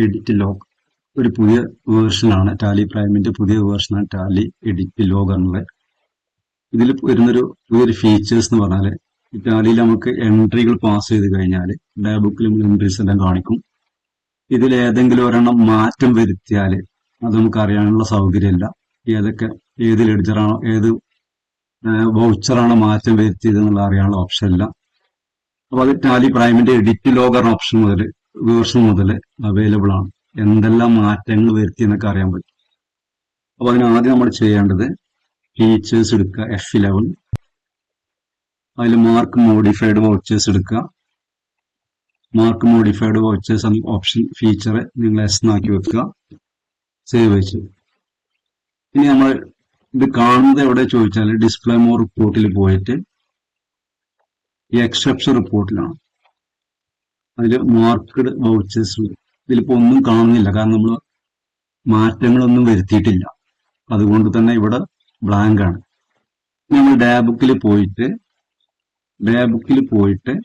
Edit log ഒരു പുതിയ വേർഷനാണ്. Tally പ്രൈമിന്റെ പുതിയ വേർഷനാണ് ടാലി എഡിറ്റ് ലോഗ് എന്നുള്ളത്. ഇതിൽ വരുന്നൊരു പുതിയൊരു ഫീച്ചേഴ്സ് എന്ന് പറഞ്ഞാൽ ടാലിയിൽ നമുക്ക് എൻട്രികൾ പാസ് ചെയ്ത് കഴിഞ്ഞാൽ ഡയബുക്കിൽ നമ്മൾ എൻട്രീസ് എല്ലാം കാണിക്കും. ഇതിൽ ഏതെങ്കിലും ഒരെണ്ണം മാറ്റം വരുത്തിയാൽ അത് നമുക്ക് അറിയാനുള്ള സൗകര്യമില്ല. ഏത് ലെഡ്ജറാണോ ഏത് വൗച്ചറാണോ മാറ്റം വരുത്തിയത് എന്നുള്ള അറിയാനുള്ള ഓപ്ഷൻ ഇല്ല. അപ്പൊ അത് ടാലി പ്രൈമിന്റെ എഡിറ്റ് ലോഗ് എന്ന ഓപ്ഷൻ വേർഷൻ മുതൽ അവൈലബിൾ ആണ്. എന്തെല്ലാം മാറ്റങ്ങൾ വരുത്തി എന്നൊക്കെ അറിയാൻ പറ്റും. അപ്പൊ അതിനാദ്യം നമ്മൾ ചെയ്യേണ്ടത് ഫീച്ചേഴ്സ് എടുക്കുക, F11. അതിൽ മാർക്ക് മോഡിഫൈഡ് വൗച്ചേഴ്സ് എടുക്കുക. മാർക്ക് മോഡിഫൈഡ് വൗച്ചേഴ്സ് എന്ന ഓപ്ഷൻ ഫീച്ചർ നിങ്ങൾ എസ് എന്നാക്കി വെക്കുക. സേവ് വെച്ചു. ഇനി നമ്മൾ ഇത് കാണുന്നത് എവിടെ ചോദിച്ചാൽ ഡിസ്പ്ലേ മോർ റിപ്പോർട്ടിൽ പോയിട്ട് ഈ എക്സെപ്ഷൻ റിപ്പോർട്ടിലാണ്. അതിൽ മാർക്ക്ഡ് വൗച്ചേഴ്സ് ഉണ്ട്. ഇതിലിപ്പോ ഒന്നും കാണുന്നില്ല, കാരണം നമ്മൾ മാറ്റങ്ങളൊന്നും വരുത്തിയിട്ടില്ല. അതുകൊണ്ട് തന്നെ ഇവിടെ ബ്ലാങ്ക് ആണ്. നമ്മൾ ഡാബുക്കിൽ പോയിട്ട്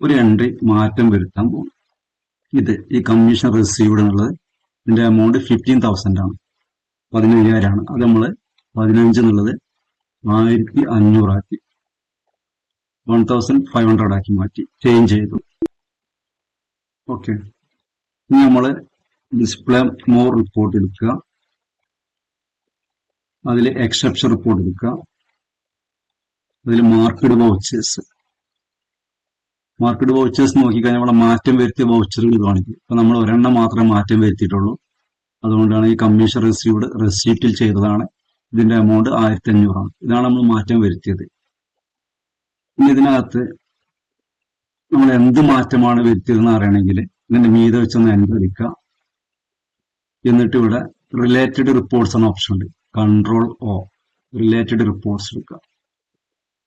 ഒരു എൻട്രി മാറ്റം വരുത്താൻ പോകും. ഈ കമ്മീഷൻ റിസീവ്ഡ് എന്നുള്ളത് ഇതിന്റെ എമൗണ്ട് 15,000 ആണ്, 15,000 ആണ്. അത് നമ്മൾ 15 എന്നുള്ളത് 1,500 ആക്കി 1,500 ആക്കി മാറ്റി ചേഞ്ച് ചെയ്തു. ഓക്കെ, ഇനി നമ്മൾ ഡിസ്പ്ലേ മോർ റിപ്പോർട്ട് എടുക്കുക. അതിൽ എക്സെപ്ഷൻ റിപ്പോർട്ട് എടുക്കുക. അതിൽ മാർക്ക്ഡ് വൗച്ചേഴ്സ് നോക്കിക്കഴിഞ്ഞാൽ അവിടെ മാറ്റം വരുത്തിയ വൗച്ചറുകൾ കാണിക്കും. ഇപ്പൊ നമ്മൾ ഒരെണ്ണം മാത്രമേ മാറ്റം വരുത്തിയിട്ടുള്ളൂ. അതുകൊണ്ടാണ് ഈ കമ്മീഷൻ റിസീവ്ഡ് റെസീപ്റ്റിൽ ചെയ്തതാണ്. ഇതിന്റെ എമൗണ്ട് 1,500 ആണ്. ഇതാണ് നമ്മൾ മാറ്റം വരുത്തിയത്. ഇനി ഇതിനകത്ത് നമ്മൾ എന്ത് മാറ്റമാണ് വരുത്തിയതെന്ന് അറിയണമെങ്കിൽ ഇതിന്റെ മീതെ വെച്ചൊന്ന് എൻ്റർ അടിക്കുക. എന്നിട്ട് ഇവിടെ റിലേറ്റഡ് റിപ്പോർട്ട്സ് എന്ന ഓപ്ഷൻ ഉണ്ട്. കൺട്രോൾ O, റിലേറ്റഡ് റിപ്പോർട്ട്സ് എടുക്കുക.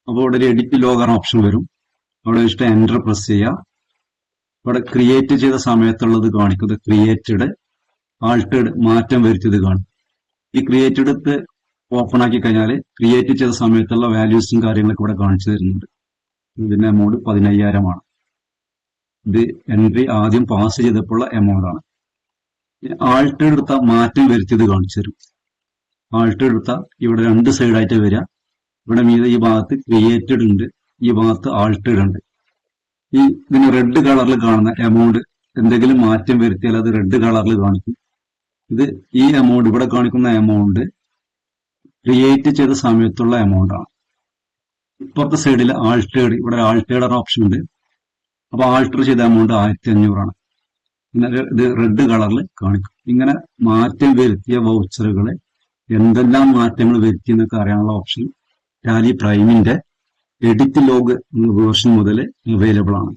അപ്പോൾ ഇവിടെ ഒരു എഡിറ്റ് ലോഗ് എന്ന ഓപ്ഷൻ വരും. അവിടെ വെച്ചിട്ട് എൻ്റർ പ്രസ് ചെയ്യുക. ഇവിടെ ക്രിയേറ്റ് ചെയ്ത സമയത്തുള്ളത് കാണിക്കുന്നത് ക്രിയേറ്റഡ്, ആൾട്ടേഡ് മാറ്റം വരുത്തിയത് കാണിക്കും. ഈ ക്രിയേറ്റഡ് ഓപ്പൺ ആക്കി കഴിഞ്ഞാൽ ക്രിയേറ്റ് ചെയ്ത സമയത്തുള്ള വാല്യൂസും കാര്യങ്ങളൊക്കെ ഇവിടെ കാണിച്ചു തരുന്നുണ്ട്. ഇതിന്റെ എമൗണ്ട് 15,000 ആണ്. ഇത് എൻട്രി ആദ്യം പാസ് ചെയ്തപ്പോഴുള്ള എമൗണ്ട് ആണ്. ആൾട്ടേഡ് എടുത്ത മാറ്റം വരുത്തിയത് കാണിച്ചു തരും. ആൾട്ടേഡ് എടുത്ത ഇവിടെ രണ്ട് സൈഡായിട്ട് വരിക. ഇവിടെ മീതെ ഈ ഭാഗത്ത് ക്രിയേറ്റഡ് ഉണ്ട്, ഈ ഭാഗത്ത് ആൾട്ടേഡ് ഉണ്ട്. ഇതിന് റെഡ് കളറിൽ കാണുന്ന എമൗണ്ട് എന്തെങ്കിലും മാറ്റം വരുത്തിയാൽ അത് റെഡ് കളറിൽ കാണിക്കും. ഈ എമൗണ്ട് ഇവിടെ കാണിക്കുന്ന എമൗണ്ട് ക്രിയേറ്റ് ചെയ്ത സമയത്തുള്ള എമൗണ്ട് ആണ്. ഇപ്പുറത്തെ സൈഡിൽ ആൾട്ടേഡ്, ഇവിടെ ആൾട്ടേഡ് ഓപ്ഷൻ ഉണ്ട്. അപ്പൊ ആൾട്ടർ ചെയ്ത എമൗണ്ട് 1,500 ആണ്. ഇത് റെഡ് കളറിൽ കാണിക്കും. ഇങ്ങനെ മാറ്റം വരുത്തിയ വൗച്ചറുകളെ എന്തെല്ലാം മാറ്റങ്ങൾ വരുത്തി എന്നൊക്കെ അറിയാനുള്ള ഓപ്ഷൻ ടാലി പ്രൈമിന്റെ എഡിറ്റ് ലോഗ് വേർഷൻ മുതൽ അവൈലബിൾ ആണ്.